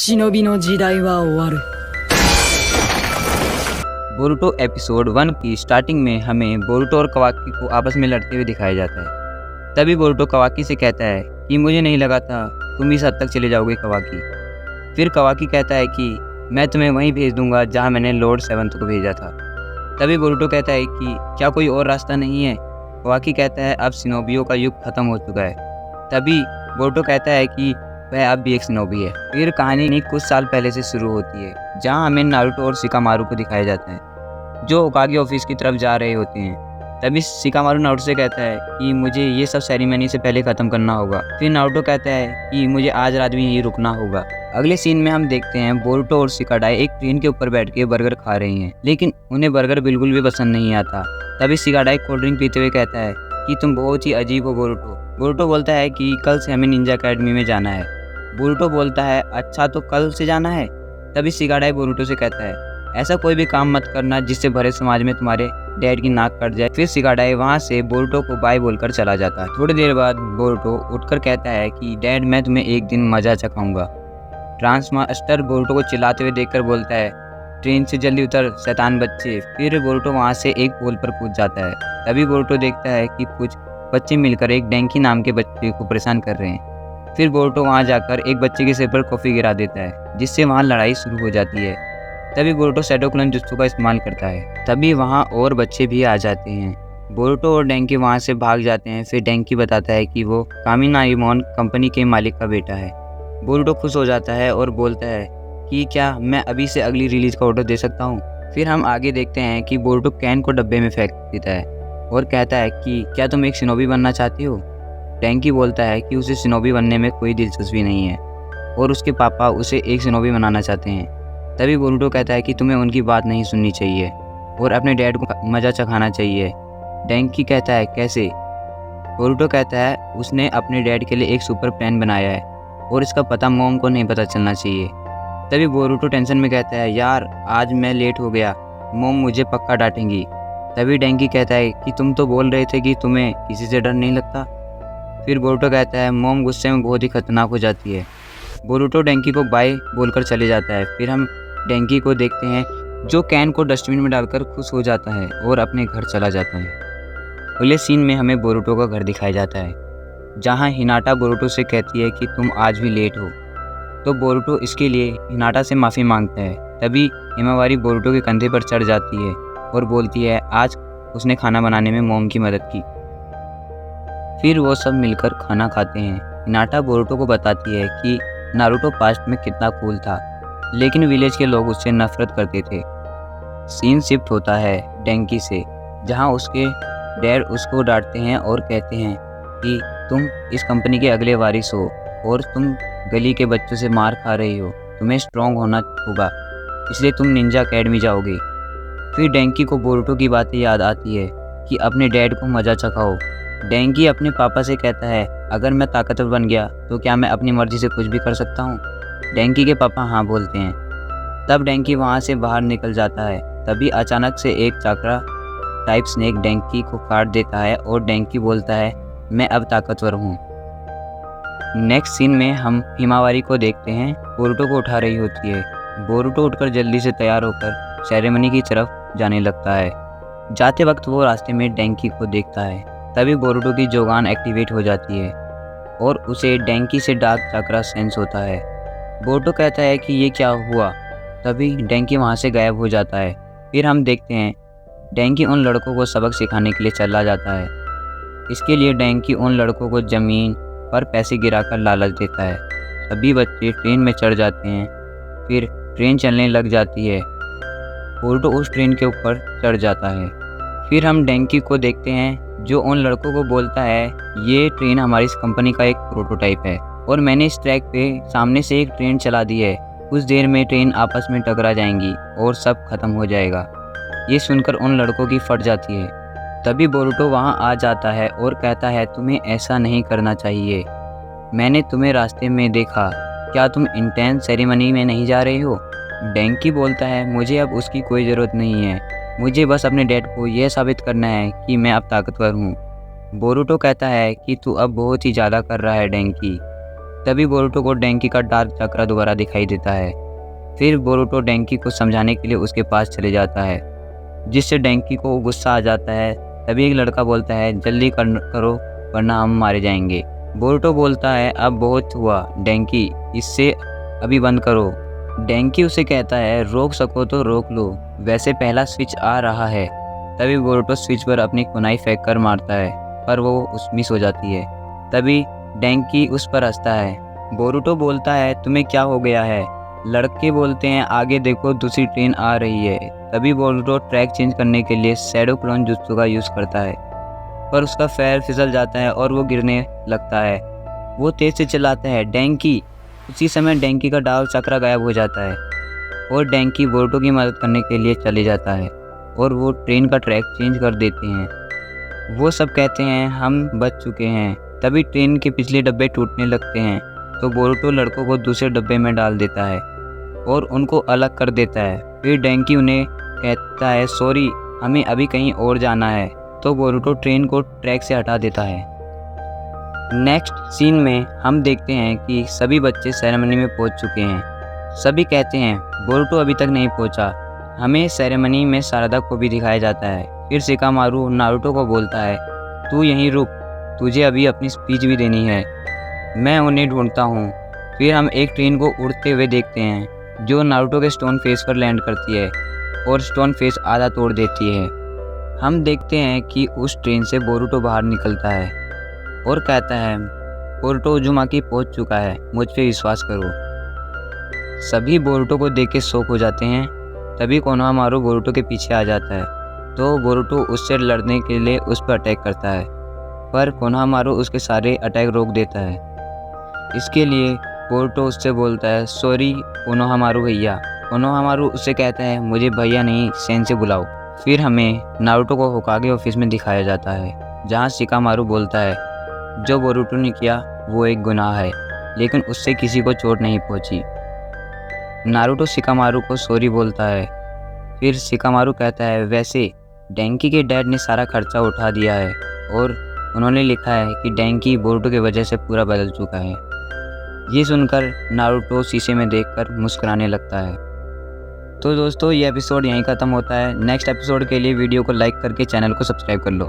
忍びの時代は終わる。 Boruto episode 1 की starting में हमें बोरुटो और कवाकी को आपस में लड़ते हुए दिखाया जाता है। तभी बोरुटो कवाकी से कहता है कि मुझे नहीं लगा था तुम इस हद तक चले जाओगे कवाकी। फिर कवाकी कहता है कि मैं तुम्हें वहीं भेज दूंगा जहां मैंने लॉर्ड सेवंथ को भेजा था। तभी बोरुटो कहता है कि क्या कोई और रास्ता नहीं है। कवाकी कहता है अब शिनोबियों का युग खत्म हो चुका है। तभी बोरुटो कहता है कि वह अब भी एक शिनोबी है। फिर कहानी कुछ साल पहले से शुरू होती है जहां हमें नारुतो और शिकामारू को दिखाया जाता है जो होकागे ऑफिस की तरफ जा रहे होते हैं। तभी शिकामारू नारुतो से कहता है कि मुझे ये सब सेरेमनी से पहले ख़त्म करना होगा। फिर नारुतो कहता है कि मुझे आज रात भी यहीं रुकना होगा। अगले सीन में हम देखते हैं बोरुटो और शिकाडाई एक ट्रेन के ऊपर बैठ के बर्गर खा रहे हैं, लेकिन उन्हें बर्गर बिल्कुल भी पसंद नहीं आता। तभी शिकाडाई कोल्ड ड्रिंक पीते हुए कहता है कि तुम बहुत ही अजीब हो बोरुटो। बोरुटो बोलता है कि कल से हमें निंजा अकेडमी में जाना है। बोरुटो बोलता है अच्छा तो कल से जाना है। तभी शिकाडाई बोरुटो से कहता है ऐसा कोई भी काम मत करना जिससे भरे समाज में तुम्हारे डैड की नाक कट जाए। फिर शिकाडाई वहाँ से बोरुटो को बाय बोलकर चला जाता है। थोड़ी देर बाद बोरुटो उठकर कहता है कि डैड मैं तुम्हें एक दिन मजा चखाऊंगा। ट्रांसमास्टर बोरुटो को चिल्लाते हुए देखकर बोलता है ट्रेन से जल्दी उतर शैतान बच्चे। फिर बोरुटो वहाँ से एक पोल पर कूद जाता है। तभी बोरुटो देखता है कि कुछ बच्चे मिलकर एक डेंकी नाम के बच्चे को परेशान कर रहे हैं। फिर बोरुटो वहाँ जाकर एक बच्चे के सिर पर कॉफ़ी गिरा देता है जिससे वहाँ लड़ाई शुरू हो जाती है। तभी बोरुटो शैडो क्लोन जुत्सु का इस्तेमाल करता है। तभी वहाँ और बच्चे भी आ जाते हैं। बोरुटो और डेंकी वहाँ से भाग जाते हैं। फिर डेंकी बताता है कि वो कामिनाइमोन कंपनी के मालिक का बेटा है। बोरुटो खुश हो जाता है और बोलता है कि क्या मैं अभी से अगली रिलीज का ऑर्डर दे सकता हूँ। फिर हम आगे देखते हैं कि बोरुटो कैन को डब्बे में फेंक देता है और कहता है कि क्या तुम एक शिनोबी बनना चाहती हो। डेंकी बोलता है कि उसे शिनोबी बनने में कोई दिलचस्पी नहीं है और उसके पापा उसे एक शिनोबी बनाना चाहते हैं। तभी बोरुटो कहता है कि तुम्हें उनकी बात नहीं सुननी चाहिए और अपने डैड को मज़ा चखाना चाहिए। डेंकी कहता है कैसे। बोरुटो कहता है उसने अपने डैड के लिए एक सुपर प्लान बनाया है और इसका पता मॉम को नहीं पता चलना चाहिए। तभी बोरुटो टेंशन में कहता है यार आज मैं लेट हो गया, मॉम मुझे पक्का डांटेंगी। तभी डेंकी कहता है कि तुम तो बोल रहे थे कि तुम्हें किसी से डर नहीं लगता। फिर बोरुटो कहता है मॉम गुस्से में बहुत ही खतरनाक हो जाती है। बोरुटो डेंकी को बाय बोलकर चले जाता है। फिर हम डेंकी को देखते हैं जो कैन को डस्टबिन में डालकर खुश हो जाता है और अपने घर चला जाता है। अगले सीन में हमें बोरुटो का घर दिखाया जाता है जहां हिनाटा बोरुटो से कहती है कि तुम आज भी लेट हो। तो बोरुटो इसके लिए हिनाटा से माफ़ी मांगता है। तभी हिमावारी बोरुटो के कंधे पर चढ़ जाती है और बोलती है आज उसने खाना बनाने में मॉम की मदद की। फिर वो सब मिलकर खाना खाते हैं। हिनाटा बोरुटो को बताती है कि नारुतो पास्ट में कितना कूल था, लेकिन विलेज के लोग उससे नफरत करते थे। सीन शिफ्ट होता है डेंकी से जहां उसके डैड उसको डांटते हैं और कहते हैं कि तुम इस कंपनी के अगले वारिस हो और तुम गली के बच्चों से मार खा रही हो, तुम्हें स्ट्रॉन्ग होना होगा, इसलिए तुम निंजा अकेडमी जाओगे। फिर डेंकी को बोरुटो की बातें याद आती है कि अपने डैड को मज़ा चखाओ। डेंकी अपने पापा से कहता है अगर मैं ताकतवर बन गया तो क्या मैं अपनी मर्जी से कुछ भी कर सकता हूँ। डेंकी के पापा हाँ बोलते हैं। तब डेंकी वहाँ से बाहर निकल जाता है। तभी अचानक से एक चाकरा टाइप स्नेक डेंकी को काट देता है और डेंकी बोलता है मैं अब ताकतवर हूँ। नेक्स्ट सीन में हम हिमावारी को देखते हैं बोरुटो को उठा रही होती है। बोरुटो उठकर जल्दी से तैयार होकर सेरेमनी की तरफ जाने लगता है। जाते वक्त वो रास्ते में डेंकी को देखता है। तभी बोरुटो की जोगान एक्टिवेट हो जाती है और उसे डेंकी से डार्क चाकरा सेंस होता है। बोरुटो कहता है कि ये क्या हुआ। तभी डेंकी वहाँ से गायब हो जाता है। फिर हम देखते हैं डेंकी उन लड़कों को सबक सिखाने के लिए चला जाता है। इसके लिए डेंकी उन लड़कों को ज़मीन पर पैसे गिराकर लालच देता है। सभी बच्चे ट्रेन में चढ़ जाते हैं। फिर ट्रेन चलने लग जाती है। बोरुटो उस ट्रेन के ऊपर चढ़ जाता है। फिर हम डेंकी को देखते हैं जो उन लड़कों को बोलता है ये ट्रेन हमारी इस कंपनी का एक प्रोटोटाइप है और मैंने इस ट्रैक पे सामने से एक ट्रेन चला दी है। कुछ देर में ट्रेन आपस में टकरा जाएंगी और सब खत्म हो जाएगा। ये सुनकर उन लड़कों की फट जाती है। तभी बोरुटो वहाँ आ जाता है और कहता है तुम्हें ऐसा नहीं करना चाहिए, मैंने तुम्हें रास्ते में देखा, क्या तुम इंटेंस सेरेमनी में नहीं जा रहे हो। डेंकी बोलता है मुझे अब उसकी कोई ज़रूरत नहीं है, मुझे बस अपने डैड को यह साबित करना है कि मैं अब ताकतवर हूँ। बोरुटो कहता है कि तू अब बहुत ही ज़्यादा कर रहा है डेंकी। तभी बोरुतो को डेंकी का डार्क चक्रा दोबारा दिखाई देता है। फिर बोरुतो डेंकी को समझाने के लिए उसके पास चले जाता है, जिससे डेंकी को गुस्सा आ जाता है। तभी एक लड़का बोलता है, जल्दी करो वरना हम मारे जाएंगे। बोरुतो बोलता है, अब बहुत हुआ डेंकी, इससे अभी बंद करो। डेंकी उसे कहता है, रोक सको तो रोक लो, वैसे पहला स्विच आ रहा है। तभी बोरुतो स्विच पर अपनी कुनाई फेंक कर मारता है, पर वो मिस हो जाती है। तभी डेंकी उस पर हंसता है। बोरुतो बोलता है, तुम्हें क्या हो गया है? लड़के बोलते हैं, आगे देखो दूसरी ट्रेन आ रही है। तभी बोरुतो ट्रैक चेंज करने के लिए शैडो क्लोन जुत्सु का यूज़ करता है, पर उसका पैर फिसल जाता है और वो गिरने लगता है। वो तेज से चिल्लाता है, डेंकी। उसी समय डेंकी का डार्क चक्रा गायब हो जाता है और डेंकी बोरुतो की मदद करने के लिए चले जाता है और वो ट्रेन का ट्रैक चेंज कर देते हैं। वो सब कहते हैं, हम बच चुके हैं। तभी ट्रेन के पिछले डब्बे टूटने लगते हैं, तो बोरुतो लड़कों को दूसरे डब्बे में डाल देता है और उनको अलग कर देता है। फिर डेंकी उन्हें कहता है, सॉरी, हमें अभी कहीं और जाना है। तो बोरुतो ट्रेन को ट्रैक से हटा देता है। नेक्स्ट सीन में हम देखते हैं कि सभी बच्चे सेरेमनी में पहुंच चुके हैं। सभी कहते हैं, बोरुतो अभी तक नहीं पहुंचा। हमें सेरेमनी में शारदा को भी दिखाया जाता है। फिर शिकामारू नारुतो को बोलता है, तू यहीं रुक, तुझे अभी अपनी स्पीच भी देनी है, मैं उन्हें ढूंढता हूँ। फिर हम एक ट्रेन को उड़ते हुए देखते हैं, जो नारुतो के स्टोन फेस पर लैंड करती है और स्टोन फेस आधा तोड़ देती है। हम देखते हैं कि उस ट्रेन से बोरुतो बाहर निकलता है और कहता है, बोरुतो उजुमाकी पहुंच चुका है, मुझ पे विश्वास करो। सभी बोरुतो को देख के शॉक हो जाते हैं। तभी कोनोहामारू बोरुतो के पीछे आ जाता है, तो बोरुतो उससे लड़ने के लिए उस पर अटैक करता है, पर कोनोहामारू उसके सारे अटैक रोक देता है। इसके लिए बोरुतो उससे बोलता है, सॉरी कोनोहामारू भैया। कोनोहामारू उससे कहता है, मुझे भैया नहीं, सेन से बुलाओ। फिर हमें नारुतो को होकागे ऑफिस में दिखाया जाता है, जहाँ शिकामारू बोलता है, जो बोरुतो ने किया वो एक गुनाह है, लेकिन उससे किसी को चोट नहीं पहुंची। नारुतो शिकामारू को सॉरी बोलता है। फिर शिकामारू कहता है, वैसे डेंकी के डैड ने सारा खर्चा उठा दिया है और उन्होंने लिखा है कि डेंकी बोरुतो की वजह से पूरा बदल चुका है। ये सुनकर नारुतो शीशे में देखकर मुस्कुराने लगता है। तो दोस्तों, ये एपिसोड यहीं ख़त्म होता है। नेक्स्ट एपिसोड के लिए वीडियो को लाइक करके चैनल को सब्सक्राइब कर लो।